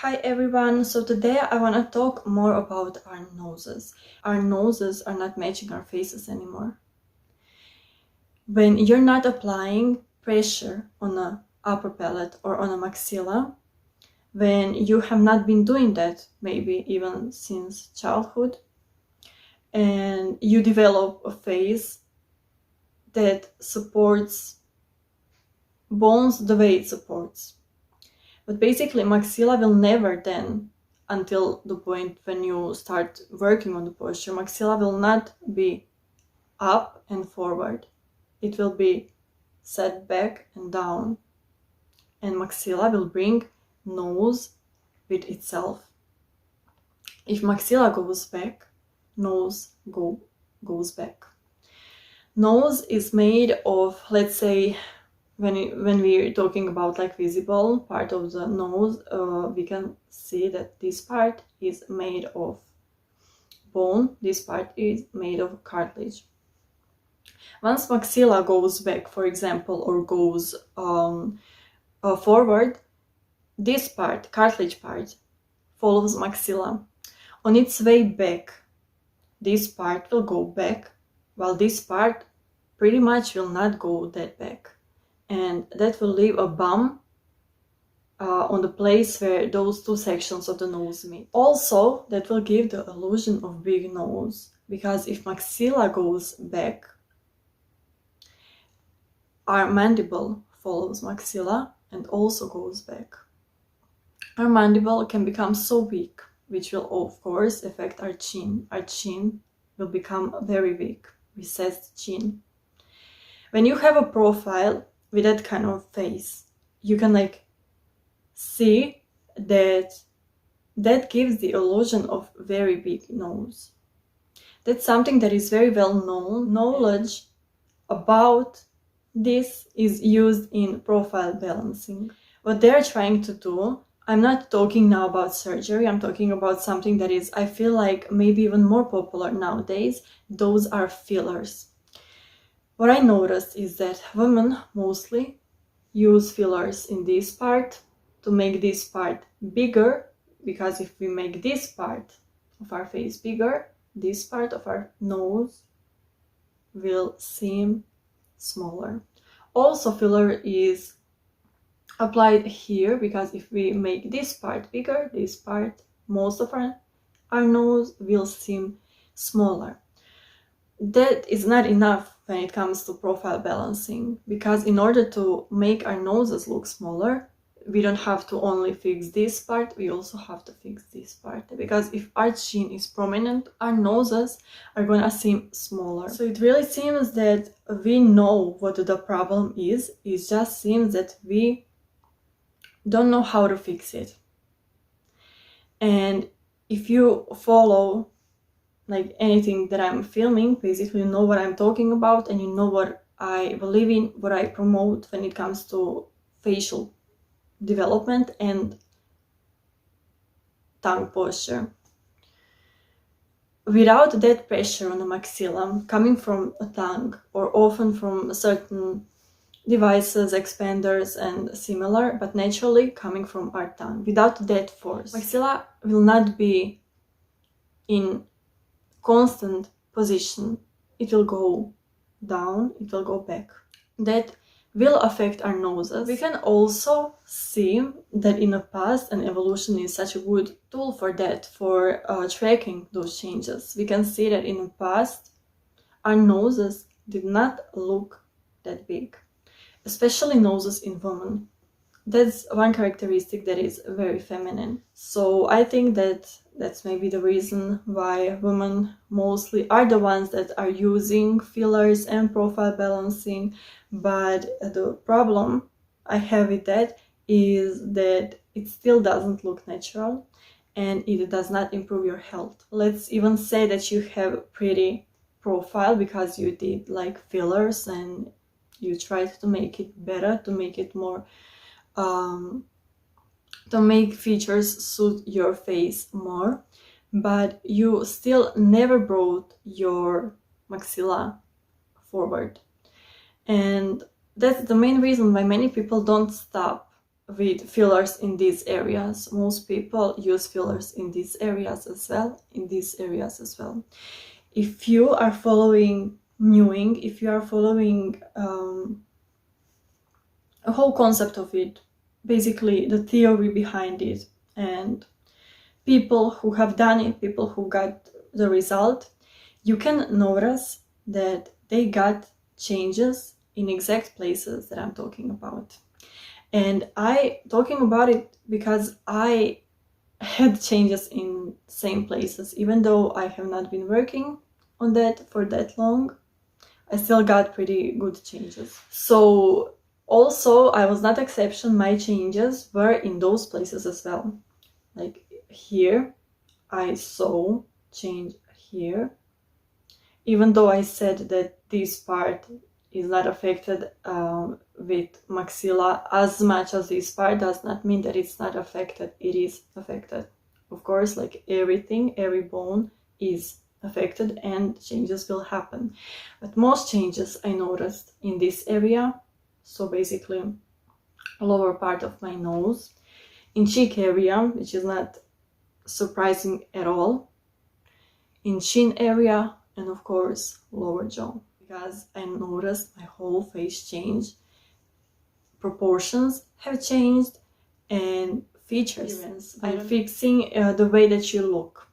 Hi everyone, so today I want to talk more about our noses. Our noses are not matching our faces anymore. When you're not applying pressure on the upper palate or on a maxilla, when you have not been doing that maybe even since childhood, and you develop a face that supports bones the way it supports. But basically, maxilla will never then, until the point when you start working on the posture, maxilla will not be up and forward. It will be set back and down. And maxilla will bring nose with itself. If maxilla goes back, nose goes back. Nose is made of, let's say, when we're talking about like visible part of the nose, we can see that this part is made of bone, this part is made of cartilage. Once maxilla goes back, for example, or goes forward, this part, cartilage part, follows maxilla. On its way back, this part will go back, while this part pretty much will not go that back. And that will leave a bump on the place where those two sections of the nose meet. Also, that will give the illusion of big nose, because if maxilla goes back, our mandible follows maxilla and also goes back. Our mandible can become so weak, which will of course affect our chin. Our chin will become very weak, recessed chin. When you have a profile with that kind of face, you can like see that gives the illusion of very big nose. That's something that is very well known. Knowledge about this is used in profile balancing. What they're trying to do, I'm not talking now about surgery, I'm talking about something that is, I feel like, maybe even more popular nowadays. Those are fillers. What I noticed is that women mostly use fillers in this part to make this part bigger, because if we make this part of our face bigger, this part of our nose will seem smaller. Also, filler is applied here because if we make this part bigger, this part, most of our nose will seem smaller. That is not enough when it comes to profile balancing, because in order to make our noses look smaller, we don't have to only fix this part, we also have to fix this part, because if our chin is prominent, our noses are gonna seem smaller. So it really seems that we know what the problem is, it just seems that we don't know how to fix it. And if you follow like anything that I'm filming, basically you know what I'm talking about and you know what I believe in, what I promote when it comes to facial development and tongue posture. Without that pressure on the maxilla coming from a tongue or often from certain devices, expanders and similar, but naturally coming from our tongue, without that force, maxilla will not be in constant position. It will go down, it will go back. That will affect our noses. We can also see that in the past, and evolution is such a good tool for that, for tracking those changes. We can see that in the past, our noses did not look that big, especially noses in women. That's one characteristic that is very feminine. So I think that that's maybe the reason why women mostly are the ones that are using fillers and profile balancing. But the problem I have with that is that it still doesn't look natural and it does not improve your health. Let's even say that you have a pretty profile because you did like fillers and you tried to make it better, to make it more to make features suit your face more, but you still never brought your maxilla forward. And that's the main reason why many people don't stop with fillers in these areas. Most people use fillers in these areas as well, If you are following Mewing, if you are following a whole concept of it, basically the theory behind it, and people who have done it, people who got the result, you can notice that they got changes in exact places that I'm talking about. And I talking about it because I had changes in same places. Even though I have not been working on that for that long, I still got pretty good changes. So also, I was not exception. My changes were in those places as well. Like here, I saw change here. Even though I said that this part is not affected with maxilla as much as this part, does not mean that it's not affected. It is affected. Of course, like everything, every bone is affected and changes will happen. But most changes I noticed in this area, so basically lower part of my nose, in cheek area, which is not surprising at all, in chin area, and of course lower jaw, because I noticed my whole face change, proportions have changed, and features. I'm fixing the way that you look.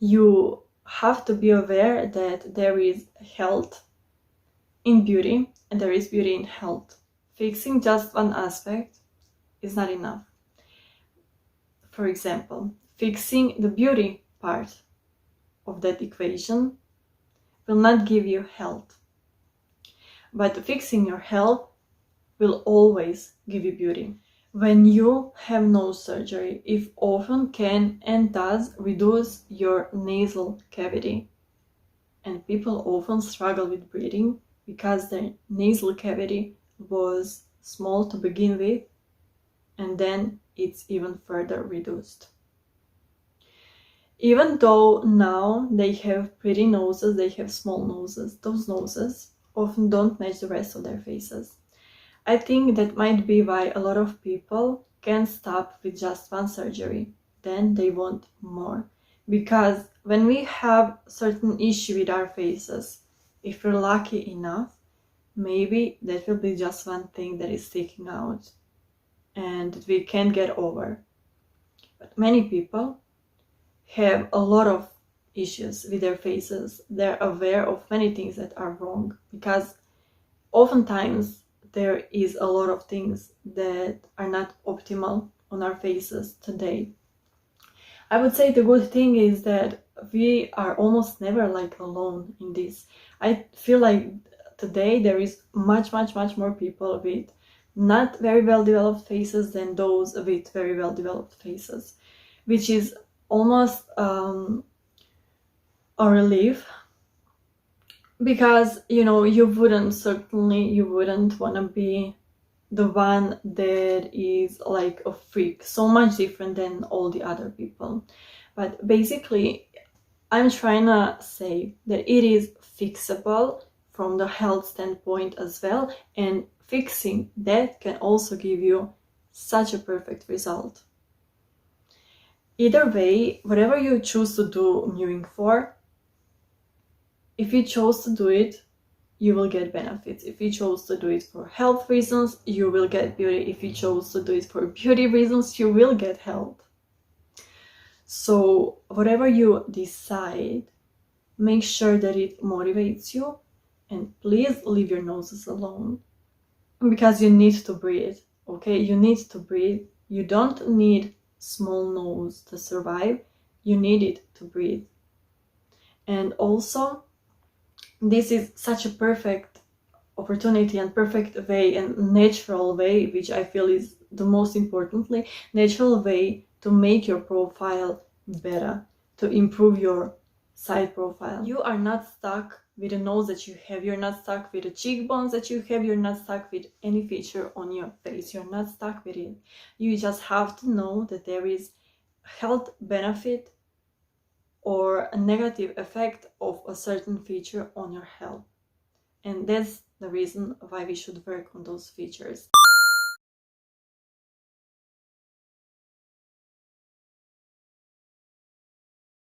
You have to be aware that there is health in beauty and there is beauty in health. Fixing just one aspect is not enough. For example, fixing the beauty part of that equation will not give you health, but fixing your health will always give you beauty. When you have nose surgery, it often can and does reduce your nasal cavity, and people often struggle with breathing because their nasal cavity was small to begin with, and then it's even further reduced. Even though now they have pretty noses, they have small noses, those noses often don't match the rest of their faces. I think that might be why a lot of people can stop with just one surgery, then they want more. Because when we have certain issue with our faces, if we're lucky enough, maybe that will be just one thing that is sticking out and that we can't get over. But many people have a lot of issues with their faces. They're aware of many things that are wrong, because oftentimes there is a lot of things that are not optimal on our faces today. I would say the good thing is that we are almost never like alone in this. I feel like today there is much more people with not very well developed faces than those with very well developed faces, which is almost a relief, because you wouldn't want to be the one that is like a freak, so much different than all the other people. But basically I'm trying to say that it is fixable from the health standpoint as well, and fixing that can also give you such a perfect result. Either way, whatever you choose to do mewing for, if you chose to do it, you will get benefits. If you chose to do it for health reasons, you will get beauty. If you chose to do it for beauty reasons, you will get health. So whatever you decide, make sure that it motivates you, and please leave your noses alone, because you need to breathe, okay? You need to breathe. You don't need small nose to survive. You need it to breathe. And also, this is such a perfect opportunity and perfect way and natural way, which I feel is the most importantly, natural way to make your profile better, to improve your side profile. You are not stuck with the nose that you have, you're not stuck with the cheekbones that you have, you're not stuck with any feature on your face, you're not stuck with it. You just have to know that there is health benefit or a negative effect of a certain feature on your health, and that's the reason why we should work on those features.